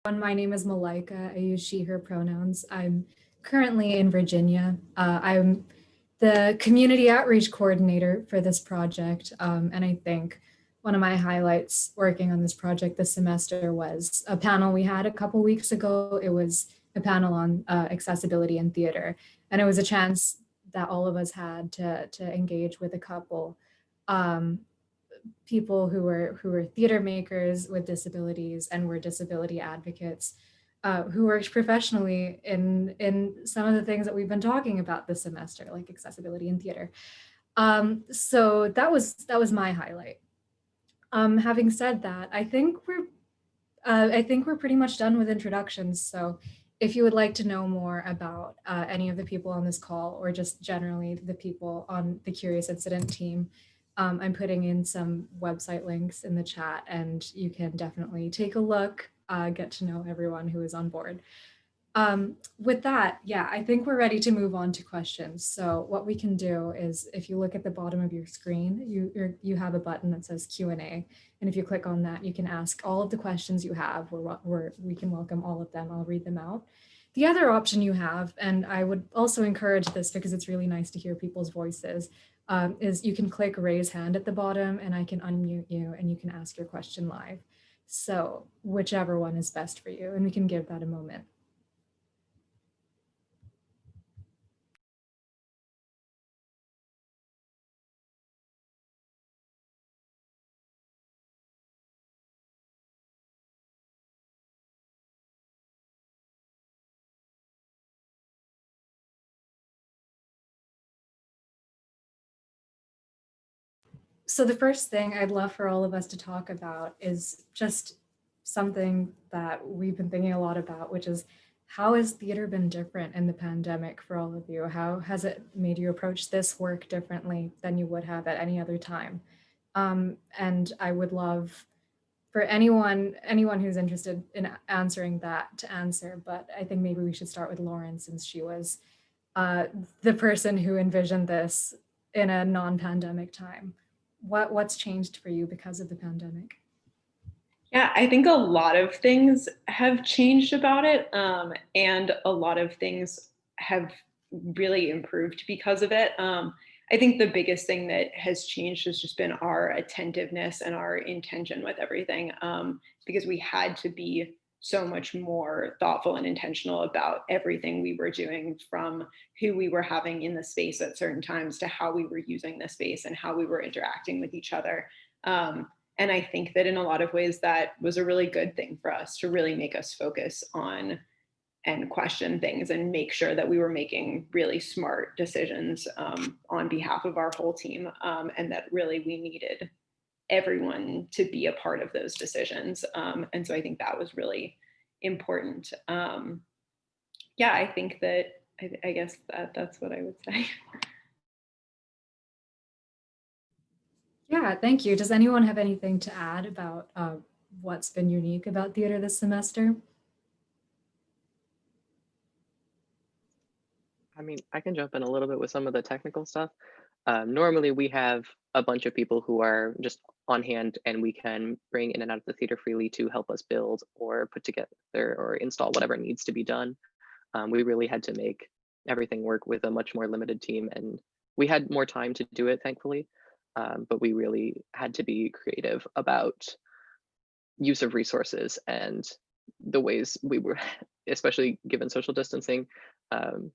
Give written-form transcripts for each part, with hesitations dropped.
My name is Malika. I use she, her pronouns. I'm currently in Virginia. I'm the community outreach coordinator for this project. And I think one of my highlights working on this project this semester was a panel we had a couple weeks ago. It was a panel on accessibility in theater. And it was a chance that all of us had to engage with a couple um, people who were theater makers with disabilities and were disability advocates who worked professionally in some of the things that we've been talking about this semester, like accessibility in theater. So that was my highlight. Having said that, I think we're pretty much done with introductions. So if you would like to know more about any of the people on this call or just generally the people on the Curious Incident team, I'm putting in some website links in the chat and you can definitely take a look, get to know everyone who is on board. With that, yeah, I think we're ready to move on to questions. So what we can do is if you look at the bottom of your screen, you have a button that says Q&A. And if you click on that, you can ask all of the questions you have. We can welcome all of them. I'll read them out. The other option you have, and I would also encourage this because it's really nice to hear people's voices, is you can click raise hand at the bottom and I can unmute you and you can ask your question live. So whichever one is best for you, and we can give that a moment. So the first thing I'd love for all of us to talk about is just something that we've been thinking a lot about, which is how has theater been different in the pandemic for all of you? How has it made you approach this work differently than you would have at any other time? And I would love for anyone who's interested in answering that to answer, but I think maybe we should start with Lauren since she was uh, the person who envisioned this in a non-pandemic time. What's changed for you because of the pandemic? Yeah, I think a lot of things have changed about it, and a lot of things have really improved because of it. I think the biggest thing that has changed has just been our attentiveness and our intention with everything, because we had to be so much more thoughtful and intentional about everything we were doing, from who we were having in the space at certain times to how we were using the space and how we were interacting with each other. And I think that in a lot of ways, that was a really good thing for us to really make us focus on and question things and make sure that we were making really smart decisions on behalf of our whole team, and that really we needed everyone to be a part of those decisions. And so I think that was really important. Yeah, I think that, I guess that's what I would say. Yeah, thank you. Does anyone have anything to add about what's been unique about theater this semester? I mean, I can jump in a little bit with some of the technical stuff. Normally, we have a bunch of people who are just on hand and we can bring in and out of the theater freely to help us build or put together or install whatever needs to be done. We really had to make everything work with a much more limited team, and we had more time to do it, thankfully. But we really had to be creative about use of resources and the ways we were, especially given social distancing, um,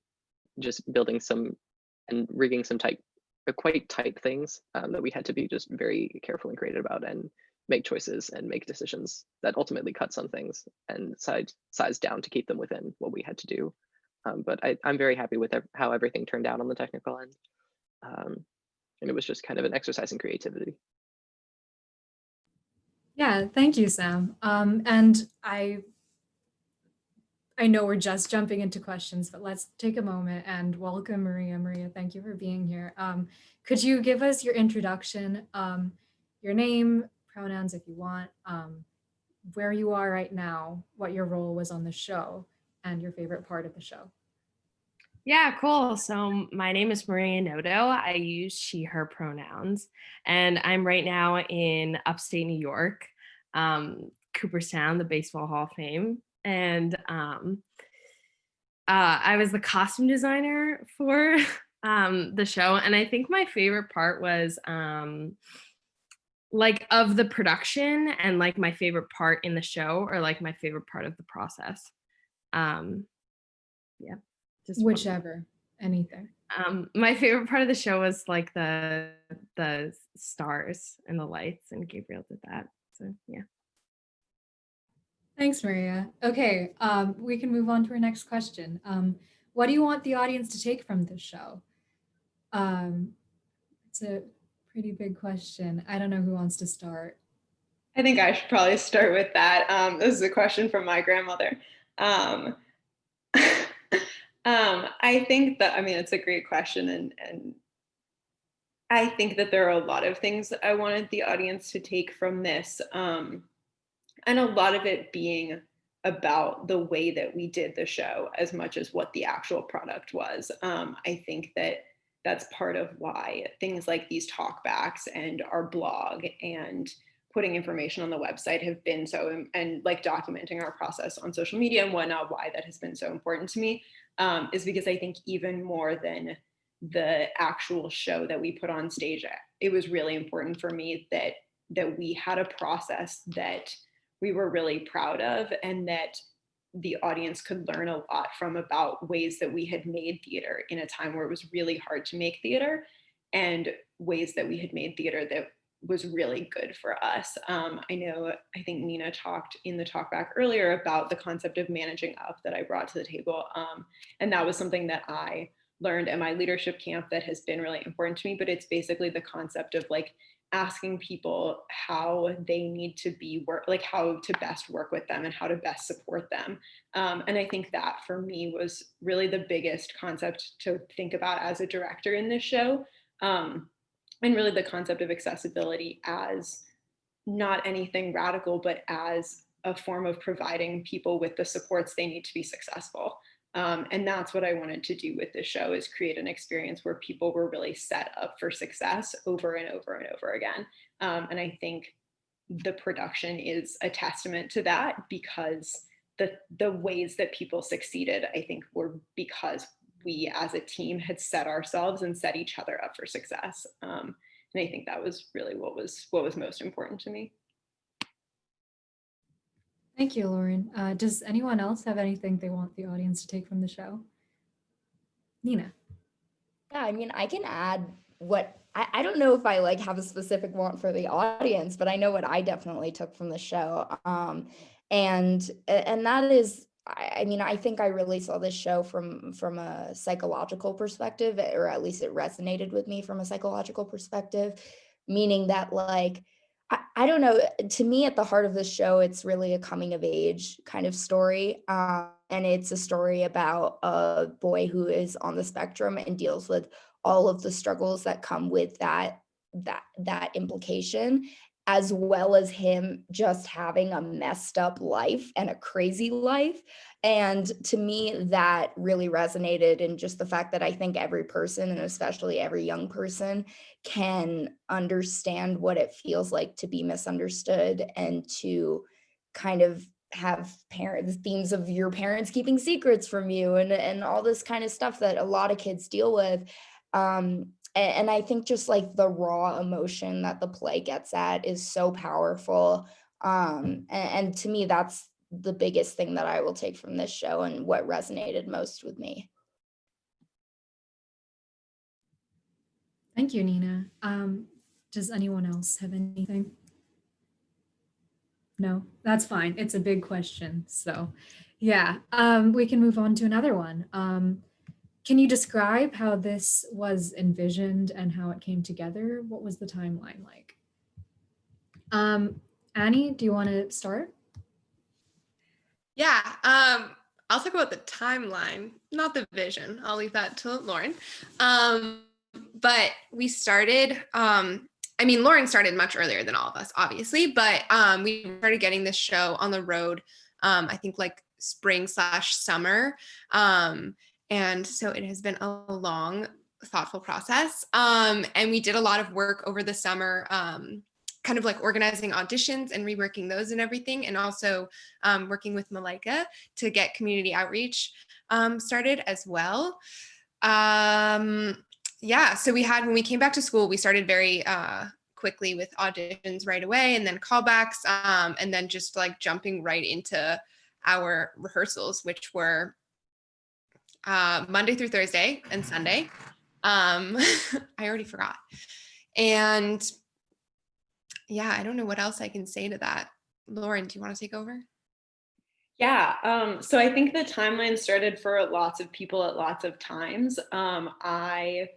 just building some and rigging some quite tight things that we had to be just very careful and creative about and make choices and make decisions that ultimately cut some things and size down to keep them within what we had to do. But I'm very happy with how everything turned out on the technical end. And it was just kind of an exercise in creativity. Yeah, thank you, Sam. And I know we're just jumping into questions, but let's take a moment and welcome Maria. Maria, thank you for being here. Could you give us your introduction, your name, pronouns if you want, where you are right now, what your role was on the show, and your favorite part of the show? Yeah, cool. So my name is Maria Noto. I use she, her pronouns, and I'm right now in upstate New York, Cooperstown, the Baseball Hall of Fame. and I was the costume designer for the show. And I think my favorite part was like of the production, and like my favorite part in the show, or like my favorite part of the process. Um, yeah, just one. Whichever, anything. My favorite part of the show was like the stars and the lights, and Gabriel did that. So yeah. Thanks, Maria. Okay, we can move on to our next question. What do you want the audience to take from this show? It's a pretty big question. I don't know who wants to start. I think I should probably start with that. This is a question from my grandmother. I think that, I mean, it's a great question, and I think that there are a lot of things that I wanted the audience to take from this, and a lot of it being about the way that we did the show as much as what the actual product was. I think that that's part of why things like these talkbacks and our blog and putting information on the website have been so, and like documenting our process on social media and whatnot, why that has been so important to me, is because I think even more than the actual show that we put on stage, it was really important for me that we had a process that we were really proud of, and that the audience could learn a lot from, about ways that we had made theater in a time where it was really hard to make theater, and ways that we had made theater that was really good for us. I think Nina talked in the talk back earlier about the concept of managing up that I brought to the table. And that was something that I learned at my leadership camp that has been really important to me, but it's basically the concept of like asking people how they need to be like how to best work with them and how to best support them. And I think that for me was really the biggest concept to think about as a director in this show. And really the concept of accessibility as not anything radical, but as a form of providing people with the supports they need to be successful. And that's what I wanted to do with this show, is create an experience where people were really set up for success over and over and over again. And I think the production is a testament to that, because the ways that people succeeded, I think, were because we as a team had set ourselves and set each other up for success. And I think that was really what was most important to me. Thank you, Lauren. Does anyone else have anything they want the audience to take from the show? Nina. Yeah, I mean, I can add what I don't know if I like have a specific want for the audience, but I know what I definitely took from the show. And that is, I mean, I think I really saw this show from a psychological perspective, or at least it resonated with me from a psychological perspective, meaning that like I don't know, to me at the heart of this show, it's really a coming of age kind of story. And it's a story about a boy who is on the spectrum and deals with all of the struggles that come with that implication, as well as him just having a messed up life and a crazy life. And to me, that really resonated in just the fact that I think every person, and especially every young person, can understand what it feels like to be misunderstood, and to kind of have parents, themes of your parents keeping secrets from you, and all this kind of stuff that a lot of kids deal with. And I think just like the raw emotion that the play gets at is so powerful. And to me, that's the biggest thing that I will take from this show and what resonated most with me. Thank you, Nina. Does anyone else have anything? No, that's fine. It's a big question. So yeah, we can move on to another one. Can you describe how this was envisioned and how it came together? What was the timeline like? Annie, do you want to start? Yeah, I'll talk about the timeline, not the vision. I'll leave that to Lauren. But we started, I mean, Lauren started much earlier than all of us, obviously, but we started getting this show on the road, I think like spring/summer. And so it has been a long, thoughtful process. And we did a lot of work over the summer, kind of like organizing auditions and reworking those and everything, and also working with Malika to get community outreach started as well. Yeah, so when we came back to school, we started very quickly with auditions right away, and then callbacks, and then just like jumping right into our rehearsals, which were Monday through Thursday and Sunday. I already forgot. And yeah, I don't know what else I can say to that. Lauren, do you want to take over? Yeah, so I think the timeline started for lots of people at lots of times. I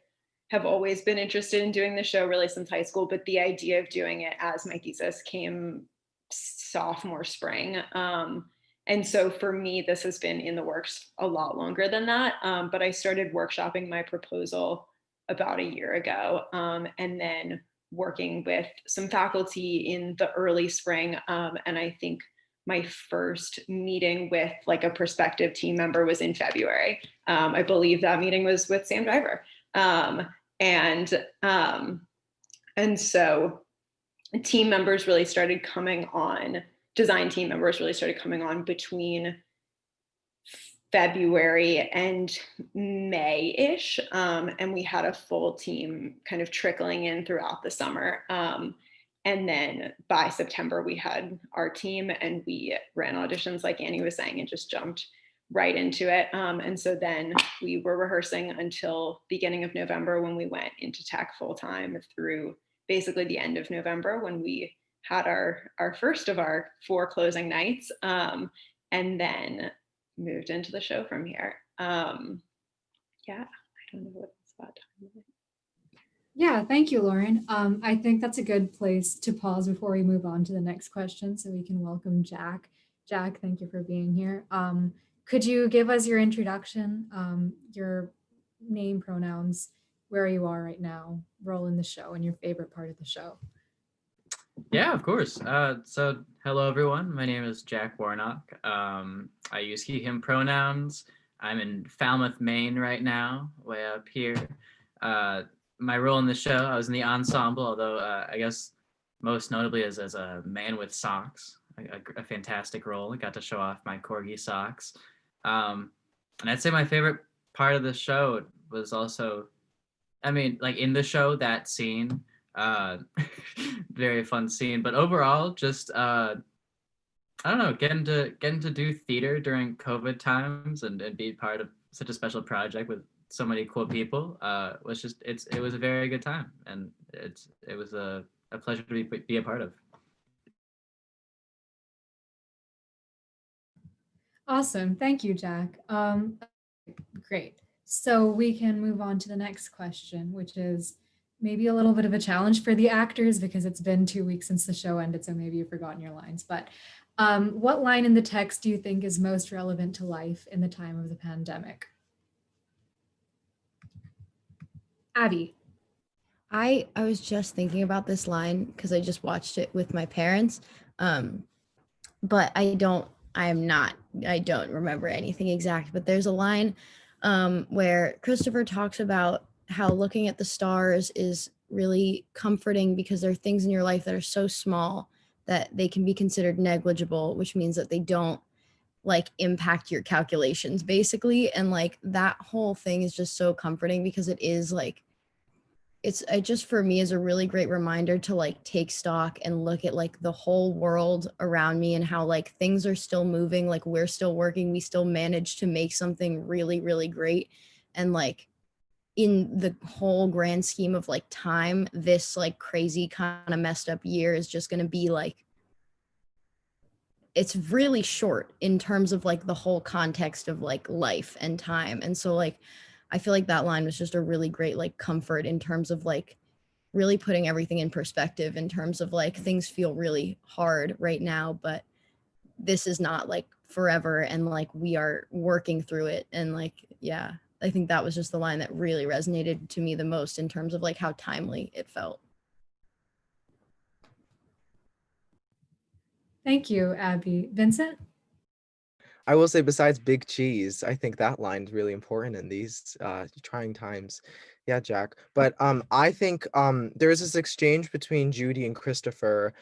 have always been interested in doing the show really since high school, but the idea of doing it as my thesis came sophomore spring. And so for me, this has been in the works a lot longer than that. But I started workshopping my proposal about a year ago, and then working with some faculty in the early spring. And I think my first meeting with like a prospective team member was in February. I believe that meeting was with Sam Driver. And so team members really started coming on, design team members really started coming on between February and May-ish. And we had a full team kind of trickling in throughout the summer. And then by September, we had our team and we ran auditions like Annie was saying and just jumped right into it. And so then we were rehearsing until beginning of November when we went into tech full time through basically the end of November when we had our first of our 4 closing nights, and then moved into the show from here. Yeah, I don't know what else about time. Yeah, thank you, Lauren. I think that's a good place to pause before we move on to the next question so we can welcome Jack. Jack, thank you for being here. Could you give us your introduction, your name, pronouns, where you are right now, role in the show, and your favorite part of the show? Yeah, of course. So hello, everyone. My name is Jack Warnock. I use he, him pronouns. I'm in Falmouth, Maine right now, way up here. My role in the show, I was in the ensemble, although I guess most notably as a man with socks, a fantastic role. I got to show off my corgi socks. And I'd say my favorite part of the show was also, I mean, like in the show, that scene, very fun scene, but overall just I don't know, getting to do theater during COVID times and be part of such a special project with so many cool people was just it was a very good time, and it was a pleasure to be a part of. Awesome, thank you, Jack. Great. So we can move on to the next question, which is maybe a little bit of a challenge for the actors because it's been 2 weeks since the show ended, so maybe you've forgotten your lines. But what line in the text do you think is most relevant to life in the time of the pandemic? Abby. I was just thinking about this line because I just watched it with my parents. But I don't remember anything exact, but there's a line where Christopher talks about how looking at the stars is really comforting because there are things in your life that are so small that they can be considered negligible, which means that they don't like impact your calculations basically. And like that whole thing is just so comforting because it is like, it just for me is a really great reminder to like take stock and look at like the whole world around me and how like things are still moving, like we're still working, we still manage to make something really, really great. And like in the whole grand scheme of like time, this like crazy kind of messed up year is just going to be like, it's really short in terms of like the whole context of like life and time. And so like I feel like that line was just a really great like comfort in terms of like really putting everything in perspective in terms of like things feel really hard right now, but this is not like forever and like we are working through it. And like, yeah, I think that was just the line that really resonated to me the most in terms of like how timely it felt. Thank you, Abby. Vincent? I will say, besides big cheese, I think that line's really important in these trying times. Yeah, Jack. But I think there is this exchange between Judy and Christopher,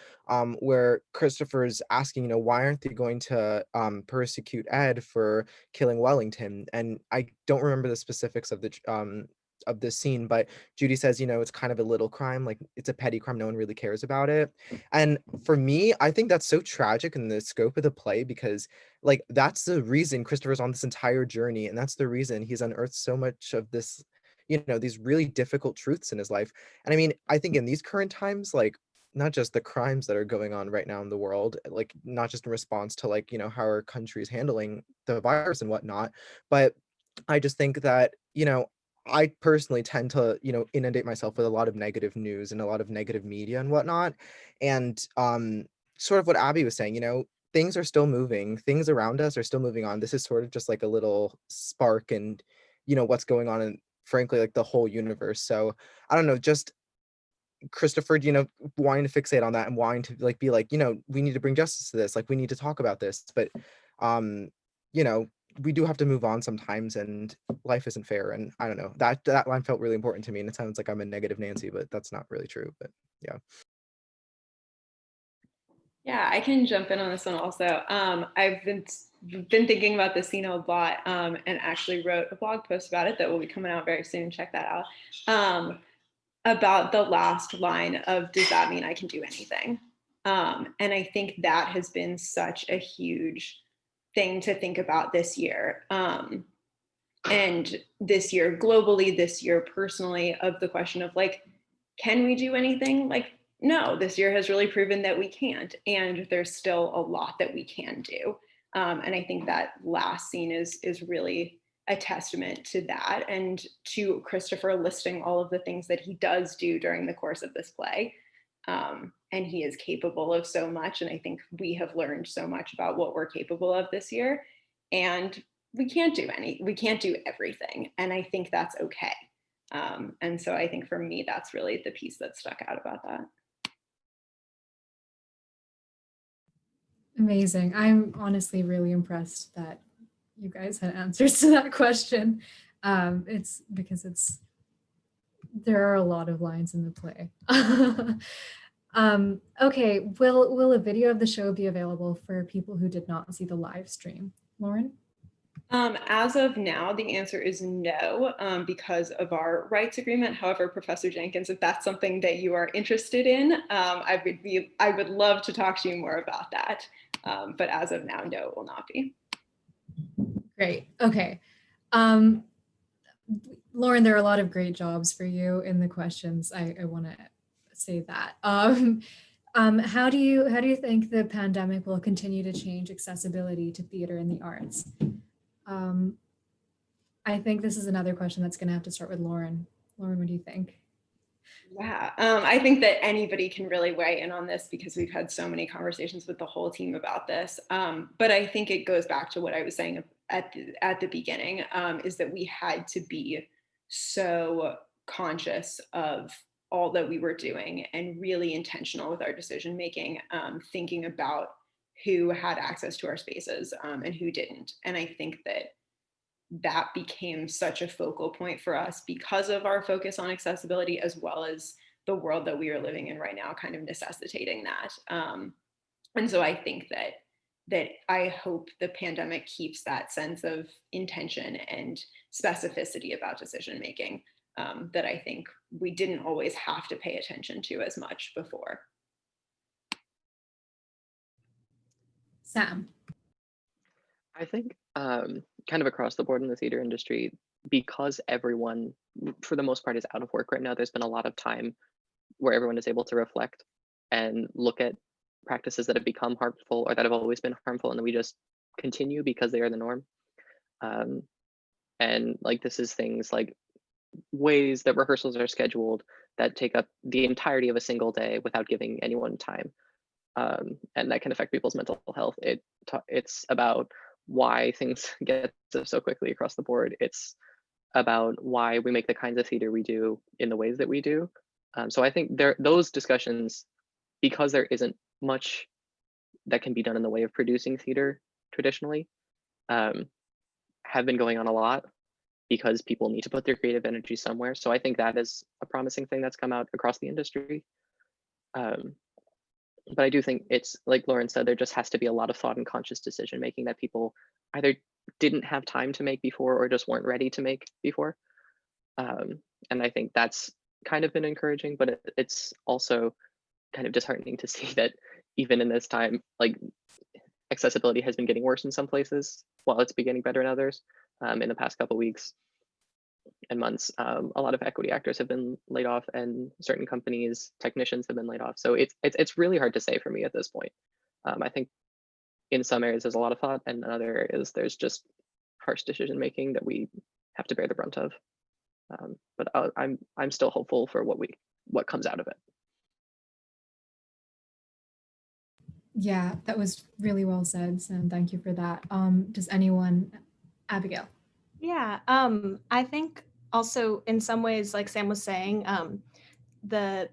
where Christopher's asking, why aren't they going to persecute Ed for killing Wellington? And I don't remember the specifics of the scene, but Judy says, it's kind of a little crime, like it's a petty crime, no one really cares about it. And for me, I think that's so tragic in the scope of the play, because like that's the reason Christopher's on this entire journey, and that's the reason he's unearthed so much of this, these really difficult truths in his life. And I mean, I think in these current times, like not just the crimes that are going on right now in the world, like not just in response to like, how our country is handling the virus and whatnot, but I just think that, I personally tend to, inundate myself with a lot of negative news and a lot of negative media and whatnot. And sort of what Abby was saying, things are still moving, things around us are still moving on. This is sort of just like a little spark and, what's going on in, frankly, like the whole universe. So I don't know, just Christopher, wanting to fixate on that and wanting to like be like, we need to bring justice to this, like we need to talk about this. But you know, we do have to move on sometimes, and life isn't fair. And I don't know, that line felt really important to me, and it sounds like I'm a negative Nancy, but that's not really true. But yeah. Yeah, I can jump in on this one also. I've been thinking about this scene a lot, and actually wrote a blog post about it that will be coming out very soon. Check that out. About the last line of "Does that mean I can do anything?" And I think that has been such a huge thing to think about this year. And this year globally, this year personally, of the question of like, can we do anything? Like, no, this year has really proven that we can't, and there's still a lot that we can do. And I think that last scene is really a testament to that, and to Christopher listing all of the things that he does do during the course of this play. And he is capable of so much, and I think we have learned so much about what we're capable of this year. And we can't do everything, and I think that's okay. And so I think for me, that's really the piece that stuck out about that. Amazing. I'm honestly really impressed that you guys had answers to that question. It's because there are a lot of lines in the play. Okay, will a video of the show be available for people who did not see the live stream? Lauren? As of now, the answer is no, because of our rights agreement. However, Professor Jenkins, if that's something that you are interested in, I would love to talk to you more about that. But as of now, no, it will not be. Great. Okay. Lauren, there are a lot of great jobs for you in the questions. I want to say that. How do you think the pandemic will continue to change accessibility to theater and the arts? I think this is another question that's going to have to start with Lauren. Lauren, what do you think? Yeah, I think that anybody can really weigh in on this, because we've had so many conversations with the whole team about this. But I think it goes back to what I was saying at the beginning, is that we had to be so conscious of all that we were doing and really intentional with our decision making, thinking about who had access to our spaces and who didn't. And I think that became such a focal point for us because of our focus on accessibility, as well as the world that we are living in right now kind of necessitating that. And so I think that I hope the pandemic keeps that sense of intention and specificity about decision making, that I think we didn't always have to pay attention to as much before. Sam? I think kind of across the board in the theater industry, because everyone, for the most part, is out of work right now, there's been a lot of time where everyone is able to reflect and look at practices that have become harmful or that have always been harmful, and then we just continue because they are the norm. And like, this is things like ways that rehearsals are scheduled that take up the entirety of a single day without giving anyone time. And that can affect people's mental health. It's about why things get so quickly across the board. It's about why we make the kinds of theater we do in the ways that we do. So I think those discussions, because there isn't much that can be done in the way of producing theater traditionally, have been going on a lot because people need to put their creative energy somewhere. So I think that is a promising thing that's come out across the industry. But I do think it's like Lauren said, there just has to be a lot of thought and conscious decision making that people either didn't have time to make before or just weren't ready to make before. And I think that's kind of been encouraging, but it's also kind of disheartening to see that even in this time, like accessibility has been getting worse in some places while it's been getting better in others. In the past couple weeks and months, a lot of equity actors have been laid off, and certain companies, technicians have been laid off. So it's really hard to say for me at this point. I think in some areas there's a lot of thought, and in other areas there's just harsh decision making that we have to bear the brunt of. But I'm still hopeful for what comes out of it. Yeah, that was really well said, Sam. Thank you for that. Does anyone, Abigail? Yeah, I think also in some ways, like Sam was saying, the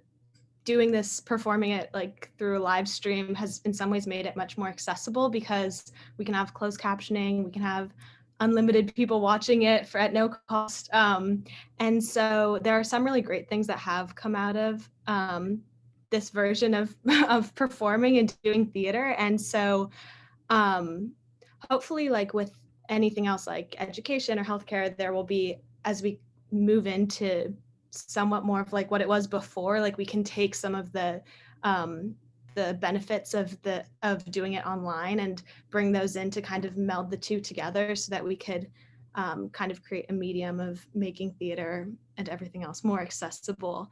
doing this, performing it like through a live stream has in some ways made it much more accessible because we can have closed captioning, we can have unlimited people watching it at no cost. And so there are some really great things that have come out of this version of, of performing and doing theater. And so hopefully, like with anything else like education or healthcare, there will be, as we move into somewhat more of like what it was before, like we can take some of the benefits of doing it online and bring those in to kind of meld the two together so that we could kind of create a medium of making theater and everything else more accessible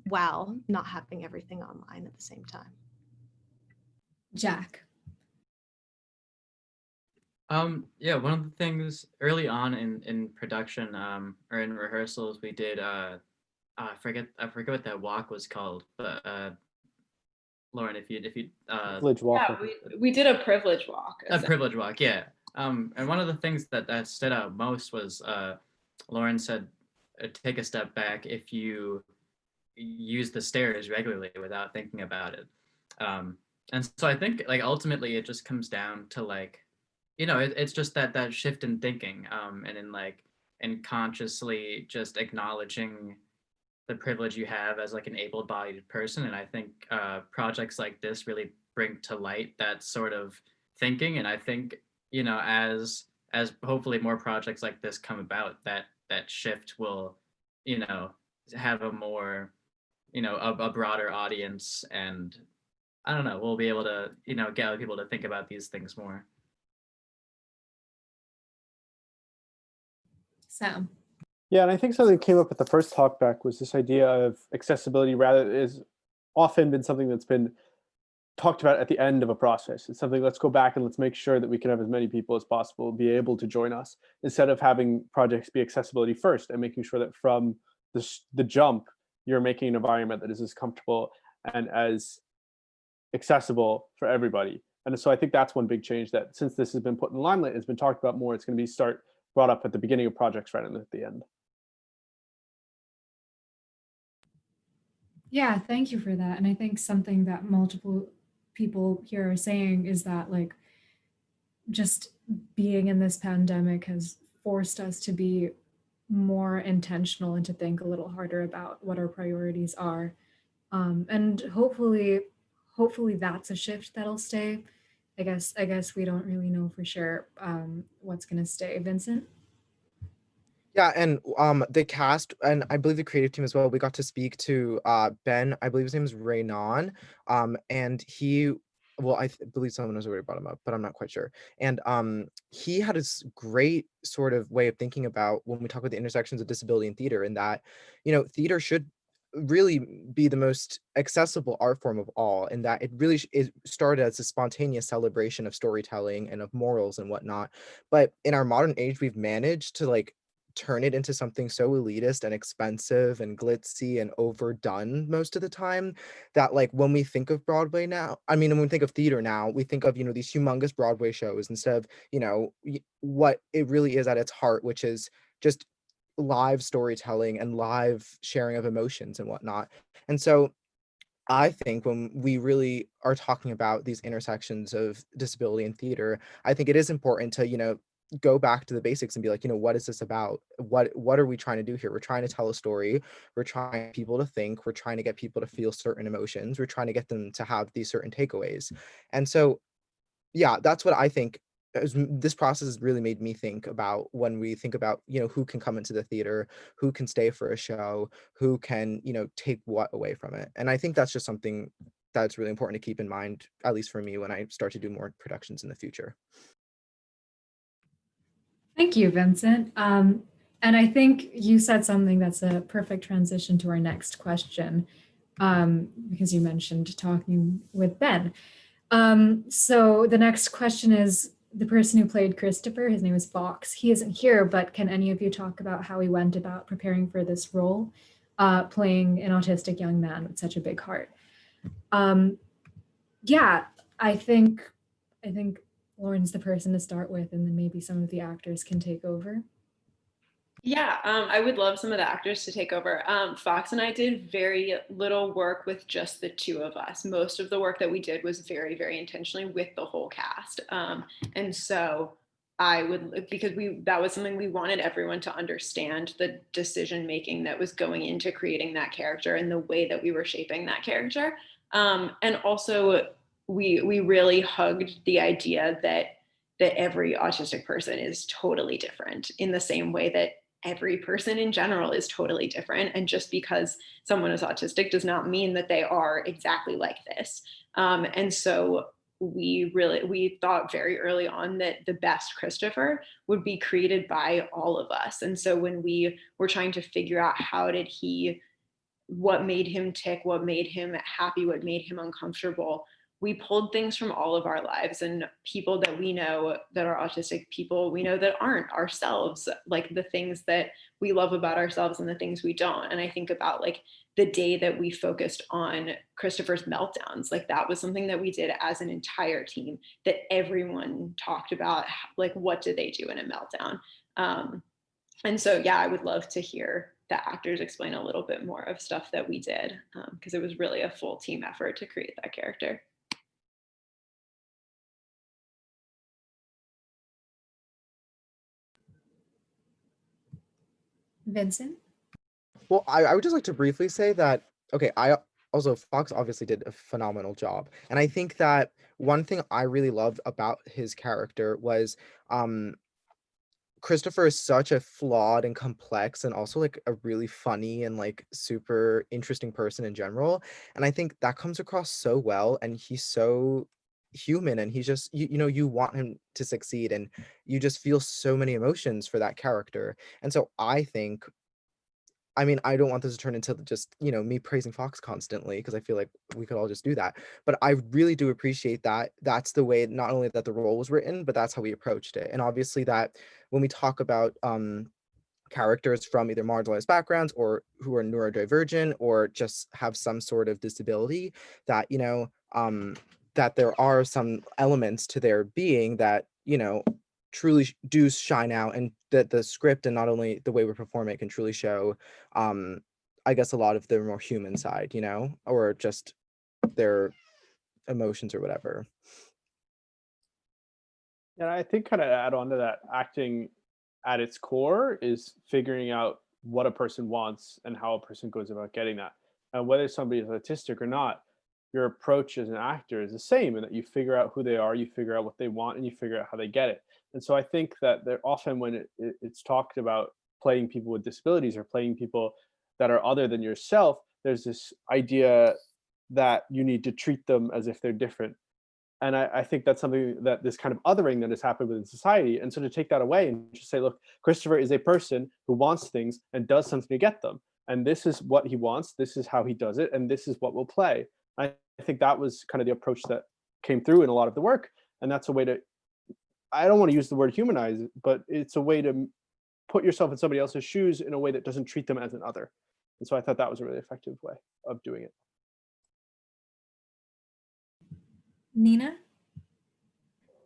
while not having everything online at the same time. Jack. Yeah, one of the things early on in production or in rehearsals we did I forget what that walk was called, but Lauren, if you Privilege walk. Yeah, we did a privilege walk. a privilege walk, yeah. And one of the things that stood out most was Lauren said, take a step back if you use the stairs regularly without thinking about it. And so I think like ultimately it just comes down to like, it's just that shift in thinking, and in consciously just acknowledging the privilege you have as like an able-bodied person. And I think projects like this really bring to light that sort of thinking. And I think, as hopefully more projects like this come about, that shift will, have a more, a broader audience. And I don't know, we'll be able to, get other people to think about these things more. Sam. Yeah, and I think something that came up at the first talk back was this idea of accessibility rather is often been something that's been talked about at the end of a process. It's something, let's go back and let's make sure that we can have as many people as possible be able to join us, instead of having projects be accessibility first and making sure that from the jump, you're making an environment that is as comfortable and as accessible for everybody. And so I think that's one big change, that since this has been put in limelight, it's been talked about more, it's going to be brought up at the beginning of projects rather than at the end. Yeah, thank you for that. And I think something that multiple people here are saying is that like just being in this pandemic has forced us to be more intentional and to think a little harder about what our priorities are. And hopefully that's a shift that'll stay. I guess we don't really know for sure what's gonna stay. Vincent? Yeah, and the cast and I believe the creative team as well, we got to speak to Ben, I believe his name is Raynon, and I believe someone has already brought him up, but I'm not quite sure. And he had this great sort of way of thinking about when we talk about the intersections of disability and theater, and that theater should really be the most accessible art form of all, and that it started as a spontaneous celebration of storytelling and of morals and whatnot. But in our modern age, we've managed to like turn it into something so elitist and expensive and glitzy and overdone most of the time, that like when we think of Broadway now, when we think of theater now, we think of these humongous Broadway shows instead of what it really is at its heart, which is just live storytelling and live sharing of emotions and whatnot. And so I think when we really are talking about these intersections of disability and theater, I think it is important to, go back to the basics and be like, what is this about? What are we trying to do here? We're trying to tell a story. We're trying people to think. We're trying to get people to feel certain emotions. We're trying to get them to have these certain takeaways. And so, yeah, that's what I think. This process has really made me think about when we think about, who can come into the theater, who can stay for a show, who can, take what away from it. And I think that's just something that's really important to keep in mind, at least for me, when I start to do more productions in the future. Thank you, Vincent. And I think you said something that's a perfect transition to our next question, because you mentioned talking with Ben. So the next question is the person who played Christopher, his name is Fox. He isn't here, but can any of you talk about how he went about preparing for this role, playing an autistic young man with such a big heart? Yeah, I think Lauren's the person to start with, and then maybe some of the actors can take over. Yeah, I would love some of the actors to take over. Fox and I did very little work with just the two of us. Most of the work that we did was very, very intentionally with the whole cast. And so because that was something we wanted everyone to understand, the decision making that was going into creating that character and the way that we were shaping that character. And also we really hugged the idea that every autistic person is totally different, in the same way that every person in general is totally different. And just because someone is autistic does not mean that they are exactly like this. And so we thought very early on that the best Christopher would be created by all of us. And so when we were trying to figure out what made him tick, what made him happy, what made him uncomfortable, we pulled things from all of our lives and people that we know that are autistic, people we know that aren't, ourselves, like the things that we love about ourselves and the things we don't. And I think about like the day that we focused on Christopher's meltdowns, like that was something that we did as an entire team, that everyone talked about, like what did they do in a meltdown. And so, yeah, I would love to hear the actors explain a little bit more of stuff that we did, because it was really a full team effort to create that character. Vincent? Well, I would just like to briefly say that, okay, Fox obviously did a phenomenal job. And I think that one thing I really loved about his character was Christopher is such a flawed and complex and also like a really funny and like super interesting person in general. And I think that comes across so well. And he's so human, and he's just, you want him to succeed, and you just feel so many emotions for that character. And so I mean, I don't want this to turn into just, me praising Fox constantly, because I feel like we could all just do that. But I really do appreciate that. That's the way, not only that the role was written, but that's how we approached it. And obviously that when we talk about characters from either marginalized backgrounds or who are neurodivergent or just have some sort of disability, that, that there are some elements to their being that, truly do shine out, and that the script and not only the way we perform it can truly show I guess a lot of their more human side, or just their emotions or whatever. And I think kind of add on to that, acting at its core is figuring out what a person wants and how a person goes about getting that. And whether somebody is autistic or not, your approach as an actor is the same, in that you figure out who they are, you figure out what they want, and you figure out how they get it. And so I think that there often when it's talked about playing people with disabilities or playing people that are other than yourself, there's this idea that you need to treat them as if they're different. And I think that's something that this kind of othering that has happened within society. And so to take that away and just say, look, Christopher is a person who wants things and does something to get them. And this is what he wants. This is how he does it. And this is what we'll play. I think that was kind of the approach that came through in a lot of the work. And that's a way to, I don't want to use the word humanize, but it's a way to put yourself in somebody else's shoes in a way that doesn't treat them as an other. And so I thought that was a really effective way of doing it. Nina?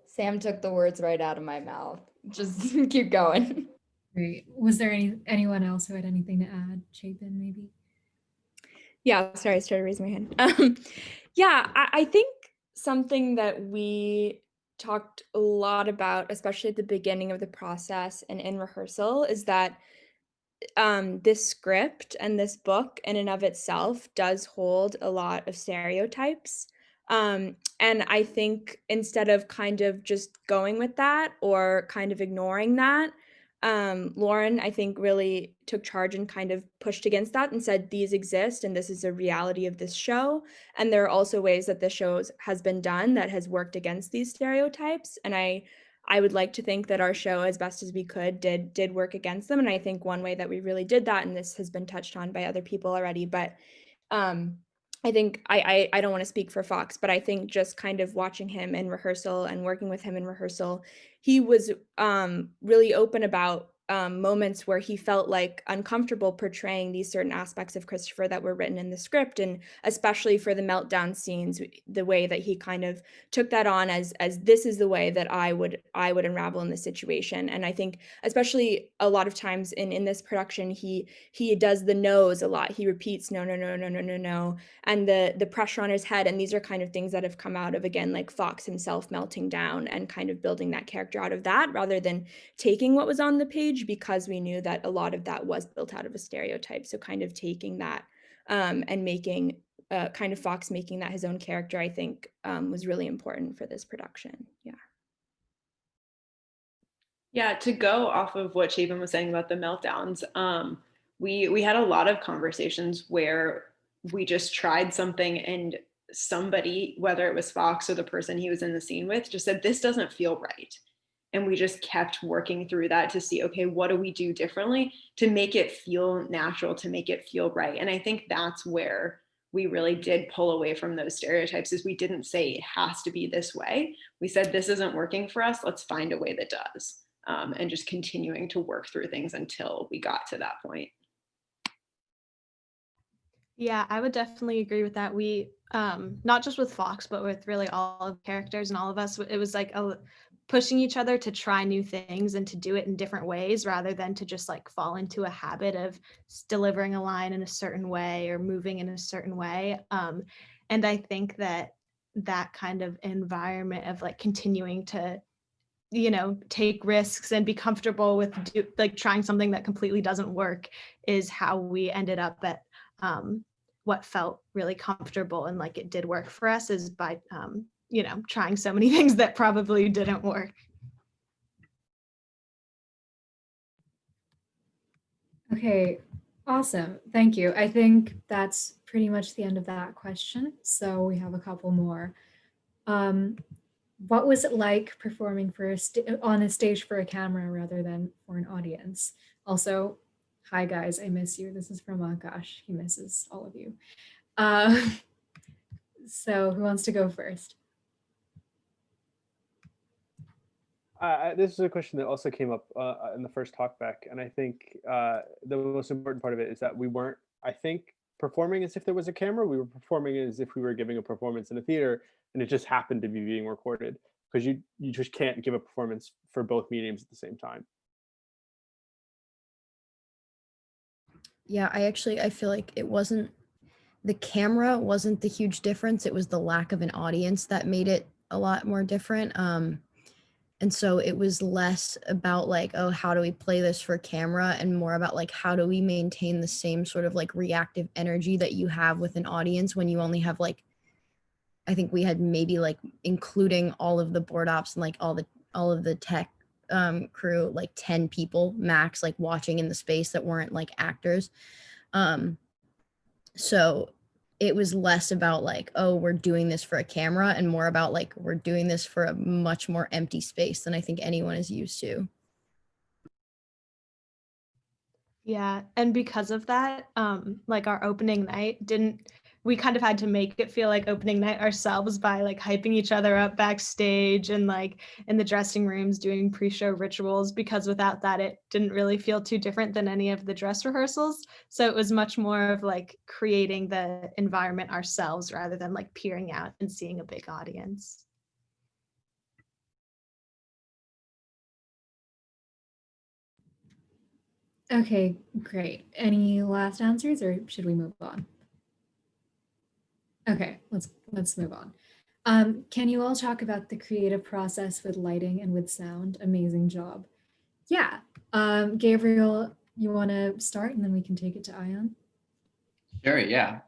Sam took the words right out of my mouth. Just keep going. Great. Was there anyone else who had anything to add? Chapin, maybe? Yeah, sorry, I started raising my hand. Yeah, I think something that we talked a lot about, especially at the beginning of the process and in rehearsal, is that this script and this book in and of itself does hold a lot of stereotypes. And I think instead of kind of just going with that or kind of ignoring that, Lauren, I think, really took charge and kind of pushed against that and said, these exist and this is a reality of this show. And there are also ways that the show has been done that has worked against these stereotypes. And I would like to think that our show, as best as we could, did work against them. And I think one way that we really did that, and this has been touched on by other people already, but I think I don't want to speak for Fox, but I think just kind of watching him in rehearsal and working with him in rehearsal, he was really open about moments where he felt like uncomfortable portraying these certain aspects of Christopher that were written in the script, and especially for the meltdown scenes, the way that he kind of took that on as this is the way that I would unravel in this situation. And I think especially a lot of times in this production, he does the no's a lot. He repeats no, no, no, no, no, no, no, and the pressure on his head. And these are kind of things that have come out of, again, like Fox himself melting down and kind of building that character out of that, rather than taking what was on the page, because we knew that a lot of that was built out of a stereotype. So kind of taking that and making kind of Fox making that his own character, I think was really important for this production. Yeah. Yeah, to go off of what Shaven was saying about the meltdowns, we had a lot of conversations where we just tried something and somebody, whether it was Fox or the person he was in the scene with, just said, this doesn't feel right. And we just kept working through that to see, okay, what do we do differently to make it feel natural, to make it feel right? And I think that's where we really did pull away from those stereotypes, is we didn't say it has to be this way. We said, this isn't working for us, let's find a way that does. And just continuing to work through things until we got to that point. Yeah, I would definitely agree with that. We, not just with Fox, but with really all of the characters and all of us, it was like pushing each other to try new things and to do it in different ways, rather than to just like fall into a habit of delivering a line in a certain way or moving in a certain way. And I think that that kind of environment of like continuing to, take risks and be comfortable with like trying something that completely doesn't work is how we ended up at what felt really comfortable and like it did work for us, is by trying so many things that probably didn't work. Okay, awesome. Thank you. I think that's pretty much the end of that question. So we have a couple more. What was it like performing on a stage for a camera rather than for an audience? Also, hi guys, I miss you. This is from Akash. He misses all of you. So who wants to go first? This is a question that also came up in the first talk back, and I think the most important part of it is that we weren't, I think, performing as if there was a camera. We were performing as if we were giving a performance in a theater, and it just happened to be being recorded, because you just can't give a performance for both mediums at the same time. Yeah, I feel like the camera wasn't the huge difference. It was the lack of an audience that made it a lot more different. And so it was less about like, oh, how do we play this for camera, and more about like, how do we maintain the same sort of like reactive energy that you have with an audience when you only have like, I think we had maybe like, including all of the board ops and like all of the tech crew, like 10 people max, like watching in the space that weren't like actors. So it was less about like, oh, we're doing this for a camera, and more about like, we're doing this for a much more empty space than I think anyone is used to. Yeah, and because of that, like our opening night we kind of had to make it feel like opening night ourselves by like hyping each other up backstage and like in the dressing rooms doing pre-show rituals, because without that it didn't really feel too different than any of the dress rehearsals. So it was much more of like creating the environment ourselves rather than like peering out and seeing a big audience. Okay, great. Any last answers, or should we move on? Okay, let's move on. Can you all talk about the creative process with lighting and with sound? Amazing job. Yeah. Gabriel, you want to start and then we can take it to Ion? Sure, yeah.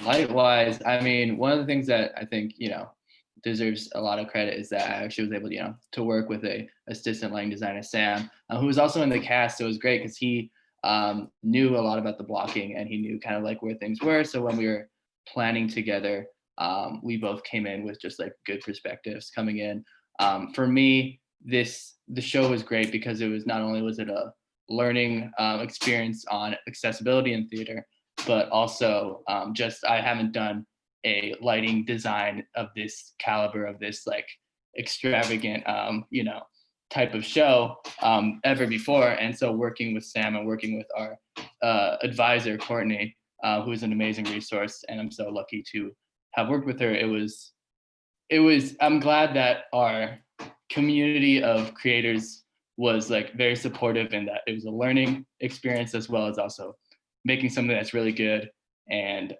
Light-wise, I mean, one of the things that I think, deserves a lot of credit is that I actually was able, to work with a assistant lighting designer, Sam, who was also in the cast. So it was great because he knew a lot about the blocking and he knew kind of like where things were. So when we were planning together, we both came in with just like good perspectives coming in. For me, the show was great because it was not only was it a learning experience on accessibility in theater, but also just I haven't done a lighting design of this caliber, of this like extravagant type of show ever before. And so working with Sam and working with our advisor Courtney, who is an amazing resource, and I'm so lucky to have worked with her. I'm glad that our community of creators was like very supportive, and that it was a learning experience as well as also making something that's really good. And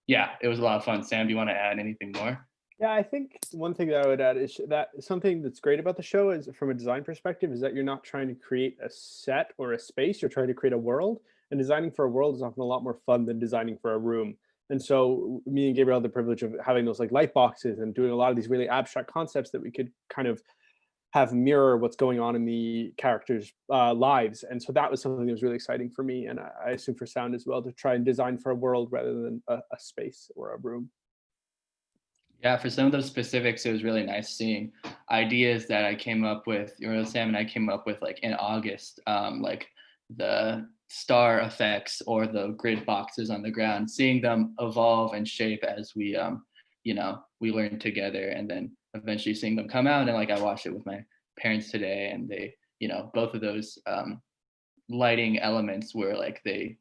yeah, it was a lot of fun. Sam, do you want to add anything more? Yeah, I think one thing that I would add is that something that's great about the show is, from a design perspective, is that you're not trying to create a set or a space, you're trying to create a world. And designing for a world is often a lot more fun than designing for a room. And so me and Gabriel had the privilege of having those like light boxes and doing a lot of these really abstract concepts that we could kind of have mirror what's going on in the characters' lives. And so that was something that was really exciting for me, and I assume for sound as well, to try and design for a world rather than a space or a room. Yeah, for some of those specifics, it was really nice seeing ideas that I came up with, Sam and I came up with like in August, like the star effects or the grid boxes on the ground, seeing them evolve and shape as we learned together, and then eventually seeing them come out. And like I watched it with my parents today, and they, both of those lighting elements were like they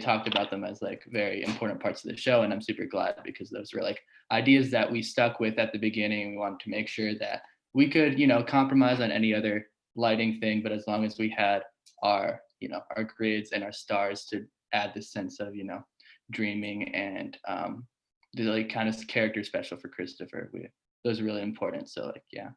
talked about them as like very important parts of the show. And I'm super glad because those were like ideas that we stuck with at the beginning. We wanted to make sure that we could, compromise on any other lighting thing, but as long as we had our, our grids and our stars to add this sense of, dreaming and the like kind of character special for Christopher, those are really important. So like, yeah.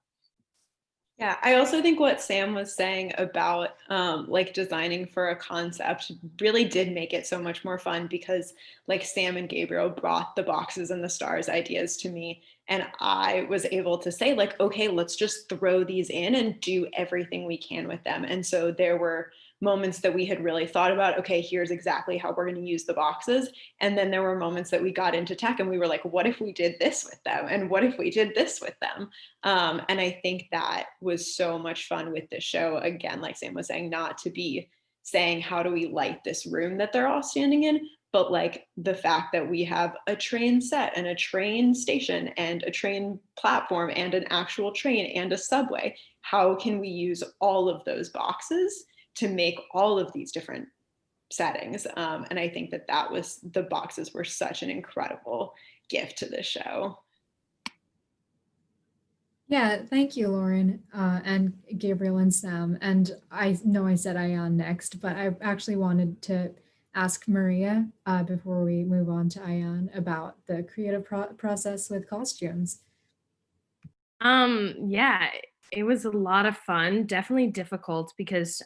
Yeah, I also think what Sam was saying about like designing for a concept really did make it so much more fun, because like Sam and Gabriel brought the boxes and the stars ideas to me, and I was able to say like, okay, let's just throw these in and do everything we can with them. And so there were moments that we had really thought about, okay, here's exactly how we're going to use the boxes. And then there were moments that we got into tech and we were like, what if we did this with them? And what if we did this with them? And I think that was so much fun with this show. Again, like Sam was saying, not to be saying, how do we light this room that they're all standing in? But like the fact that we have a train set and a train station and a train platform and an actual train and a subway, how can we use all of those boxes to make all of these different settings? And I think that the boxes were such an incredible gift to the show. Yeah, thank you, Lauren, and Gabriel and Sam. And I know I said Ion next, but I actually wanted to ask Maria before we move on to Ion about the creative process with costumes. Yeah, it was a lot of fun, definitely difficult because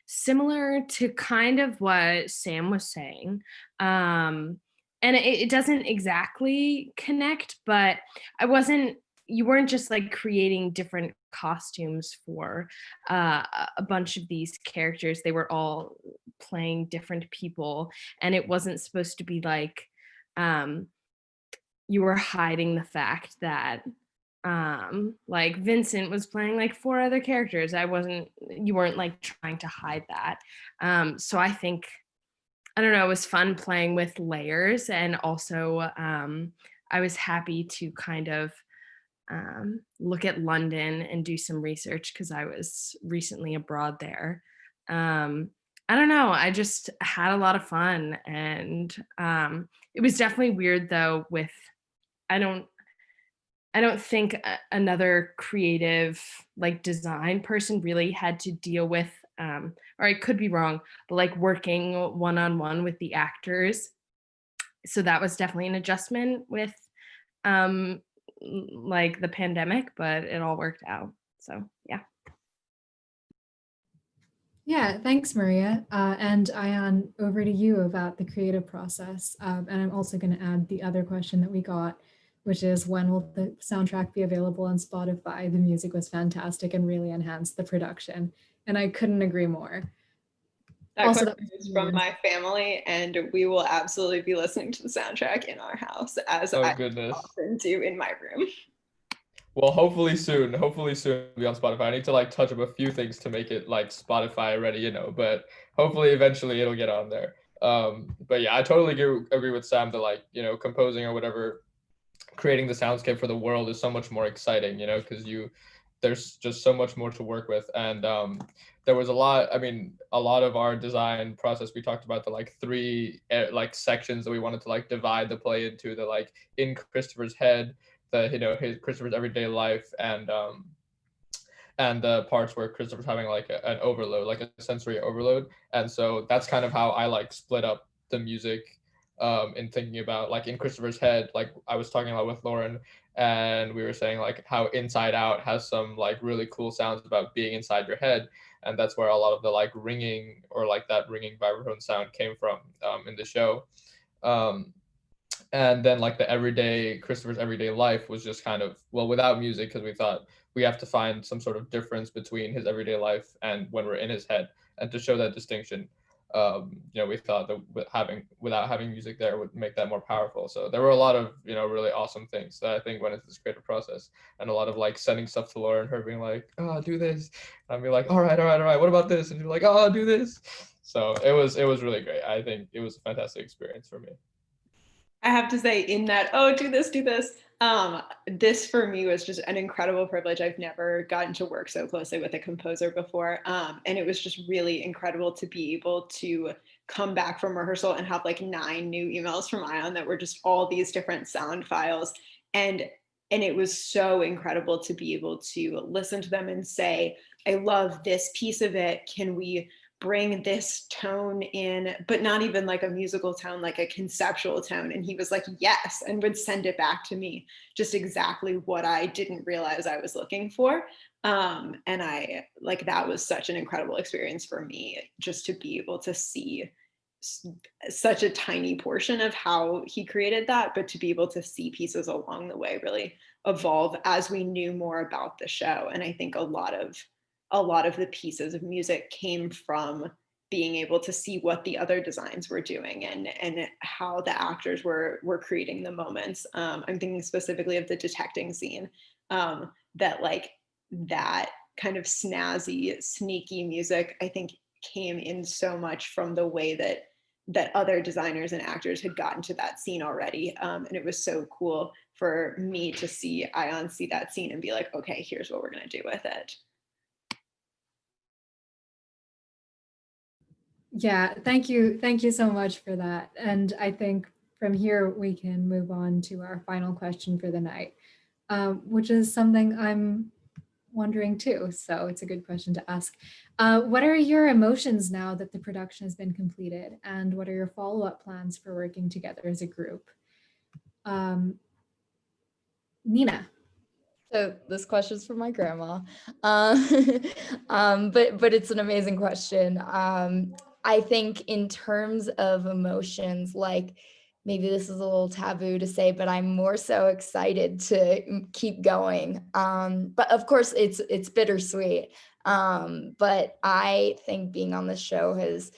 similar to kind of what Sam was saying, and it doesn't exactly connect, but you weren't just like creating different costumes for a bunch of these characters. They were all playing different people, and it wasn't supposed to be like you were hiding the fact that like Vincent was playing like 4 other characters. You weren't like trying to hide that. So I think, I don't know, it was fun playing with layers, and also I was happy to kind of look at London and do some research because I was recently abroad there. I don't know, I just had a lot of fun, and it was definitely weird though with, I don't think another creative like design person really had to deal with, or I could be wrong, but like working one-on-one with the actors so that was definitely an adjustment with like the pandemic, but it all worked out. So yeah. Yeah, thanks, Maria. And Ayan, over to you about the creative process. And I'm also going to add the other question that we got, which is when will the soundtrack be available on Spotify? The music was fantastic and really enhanced the production. And I couldn't agree more. That Also, question is from my family, and we will absolutely be listening to the soundtrack in our house, as I goodness. often do in my room. Well, hopefully soon it'll be on Spotify. I need to like touch up a few things to make it like Spotify ready, you know, but hopefully eventually it'll get on there. But yeah, I totally agree with Sam that like, you know, composing or whatever, creating the soundscape for the world is so much more exciting, you know, because there's just so much more to work with. And there was a lot of our design process, we talked about the like three like sections that we wanted to like divide the play into, the like in Christopher's head, the, you know, his Christopher's everyday life, and the parts where Christopher's having like an overload, like a sensory overload. And so that's kind of how I like split up the music, in thinking about like in Christopher's head, like I was talking about with Lauren, and we were saying like how Inside Out has some like really cool sounds about being inside your head. And that's where a lot of the like ringing, or like that ringing vibraphone sound came from, in the show. And then like Christopher's everyday life was just kind of, well, without music, because we thought we have to find some sort of difference between his everyday life and when we're in his head. And to show that distinction, you know, we thought that without having music there would make that more powerful. So there were a lot of, you know, really awesome things that I think went into this creative process, and a lot of like sending stuff to Laura and her being like, oh, do this, and I'd be like, all right, what about this, and you're like, oh, do this. So it was really great. I think it was a fantastic experience for me. I have to say, in that, oh, do this, this for me was just an incredible privilege. I've never gotten to work so closely with a composer before. And it was just really incredible to be able to come back from rehearsal and have like 9 new emails from Ion that were just all these different sound files. And it was so incredible to be able to listen to them and say, I love this piece of it. Can we bring this tone in, but not even like a musical tone, like a conceptual tone? And he was like, yes, and would send it back to me, just exactly what I didn't realize I was looking for. And I like, that was such an incredible experience for me, just to be able to see such a tiny portion of how he created that, but to be able to see pieces along the way really evolve as we knew more about the show. And I think a lot of the pieces of music came from being able to see what the other designs were doing, and how the actors were creating the moments. I'm thinking specifically of the detecting scene, that like that kind of snazzy, sneaky music, I think came in so much from the way that other designers and actors had gotten to that scene already. And it was so cool for me to see Ion see that scene and be like, okay, here's what we're gonna do with it. Yeah, thank you. Thank you so much for that. And I think from here we can move on to our final question for the night, which is something I'm wondering too. So it's a good question to ask. What are your emotions now that the production has been completed? And what are your follow-up plans for working together as a group? Nina. So this question's from my grandma, but it's an amazing question. I think in terms of emotions, like maybe this is a little taboo to say, but I'm more so excited to keep going. But of course, it's bittersweet. But I think being on the show has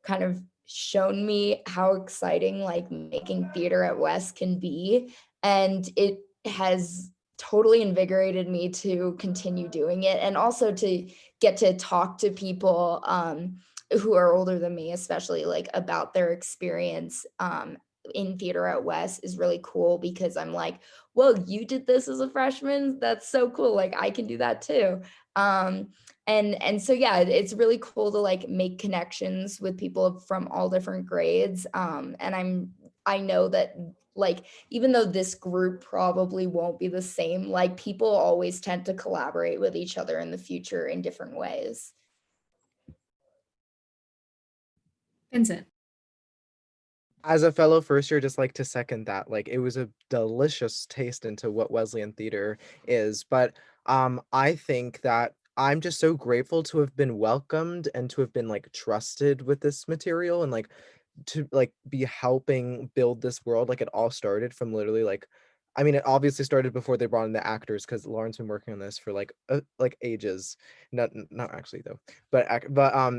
kind of shown me how exciting like making theater at West can be, and it has totally invigorated me to continue doing it, and also to get to talk to people who are older than me, especially like about their experience in theater at West is really cool, because I'm like, whoa, you did this as a freshman? That's so cool. Like I can do that too. And so yeah, it's really cool to like make connections with people from all different grades. And I know that like, even though this group probably won't be the same, like people always tend to collaborate with each other in the future in different ways. Vincent. as a fellow first year, just like to second that, like it was a delicious taste into what Wesleyan theater is. But I think that I'm just so grateful to have been welcomed and to have been like trusted with this material and like to like be helping build this world. Like it all started from literally like, I mean, it obviously started before they brought in the actors because Lauren's been working on this for like ages. Not actually though, but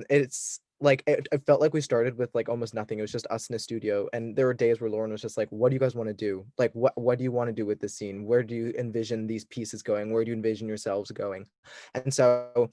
it's like it felt like we started with like almost nothing. It was just us in a studio, and there were days where Lauren was just like, "What do you guys want to do? Like, what do you want to do with this scene? Where do you envision these pieces going? Where do you envision yourselves going?" And so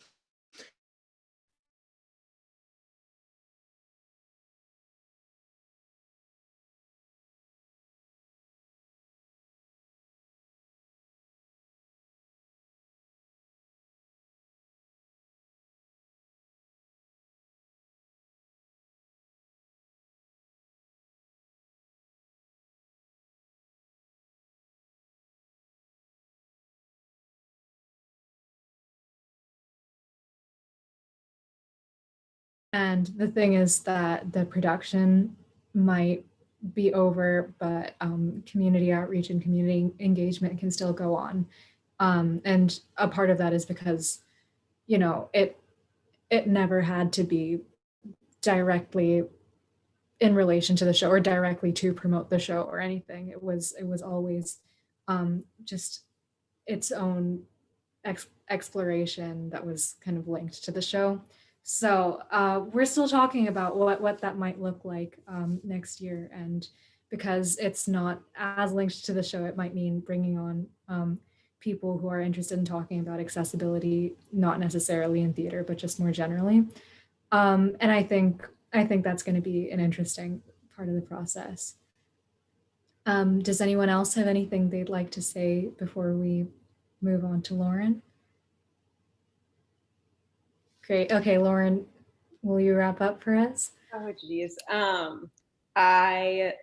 And the thing is that the production might be over, but community outreach and community engagement can still go on. And a part of that is because, you know, it never had to be directly in relation to the show or directly to promote the show or anything. It was always just its own exploration that was kind of linked to the show. So we're still talking about what that might look like next year, and because it's not as linked to the show, it might mean bringing on people who are interested in talking about accessibility, not necessarily in theater, but just more generally. And I think that's going to be an interesting part of the process. Does anyone else have anything they'd like to say before we move on to Lauren? Great. Okay, Lauren, will you wrap up for us? Oh geez. My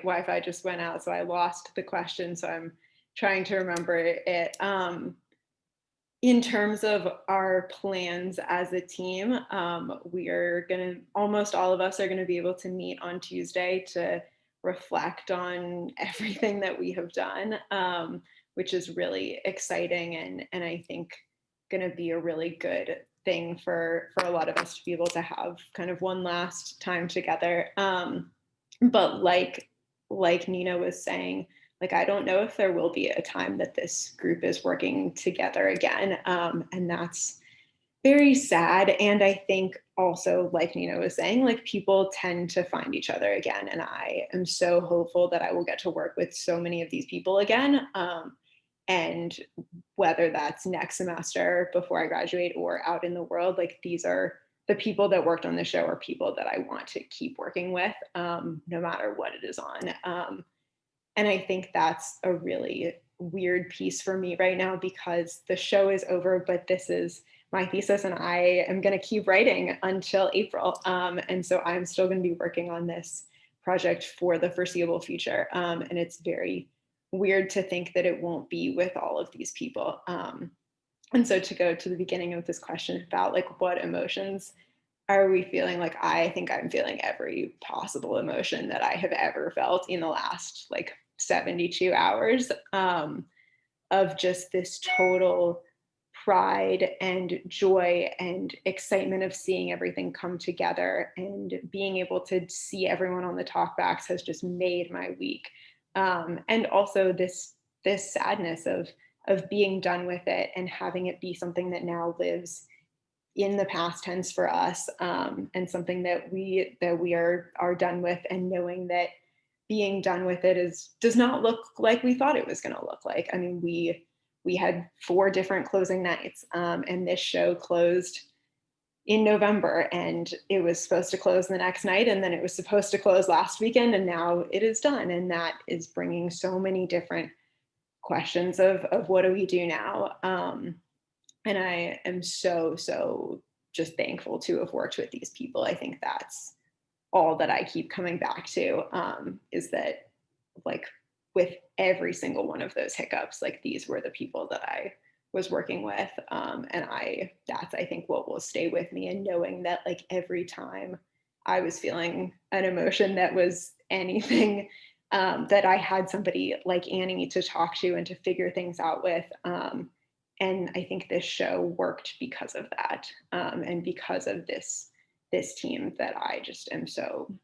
Wi-Fi just went out, so I lost the question. So I'm trying to remember it. In terms of our plans as a team, almost all of us are gonna be able to meet on Tuesday to reflect on everything that we have done, which is really exciting and I think gonna be a really good thing for a lot of us to be able to have kind of one last time together. But like Nina was saying, like I don't know if there will be a time that this group is working together again, and that's very sad. And I think also, like Nina was saying, like people tend to find each other again, and I am so hopeful that I will get to work with so many of these people again. And whether that's next semester before I graduate or out in the world, like these are the people that worked on the show are people that I want to keep working with, no matter what it is on. And I think that's a really weird piece for me right now because the show is over, but this is my thesis and I am going to keep writing until April. And so I'm still going to be working on this project for the foreseeable future. And it's very weird to think that it won't be with all of these people. And so to go to the beginning of this question about like what emotions are we feeling, like I think I'm feeling every possible emotion that I have ever felt in the last like 72 hours, of just this total pride and joy and excitement of seeing everything come together, and being able to see everyone on the talkbacks has just made my week. And also this sadness of being done with it and having it be something that now lives in the past tense for us, and something that we are done with, and knowing that being done with it does not look like we thought it was going to look like. I mean, we had 4 different closing nights, and this show closed in November, and it was supposed to close the next night, and then it was supposed to close last weekend, and now it is done. And that is bringing so many different questions of what do we do now. And I am so just thankful to have worked with these people. I think that's all that I keep coming back to, is that like with every single one of those hiccups, like these were the people that I was working with. And that's I think what will stay with me, and knowing that like every time I was feeling an emotion that was anything that I had somebody like Annie to talk to and to figure things out with. And I think this show worked because of that, and because of this team that I just am so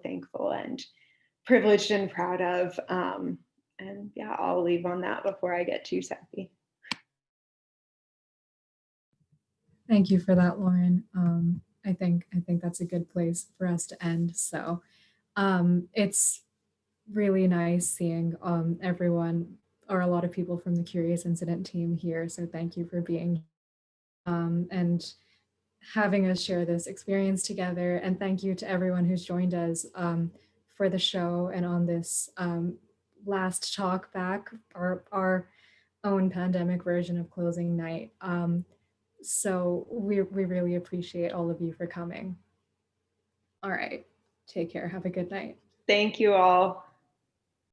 thankful and privileged and proud of. And yeah, I'll leave on that before I get too sappy. Thank you for that, Lauren. I think that's a good place for us to end. So it's really nice seeing everyone or a lot of people from the Curious Incident team here. So thank you for being here and having us share this experience together. And thank you to everyone who's joined us for the show and on this last talk back, our own pandemic version of closing night. So we really appreciate all of you for coming. All right, take care. Have a good night. Thank you all.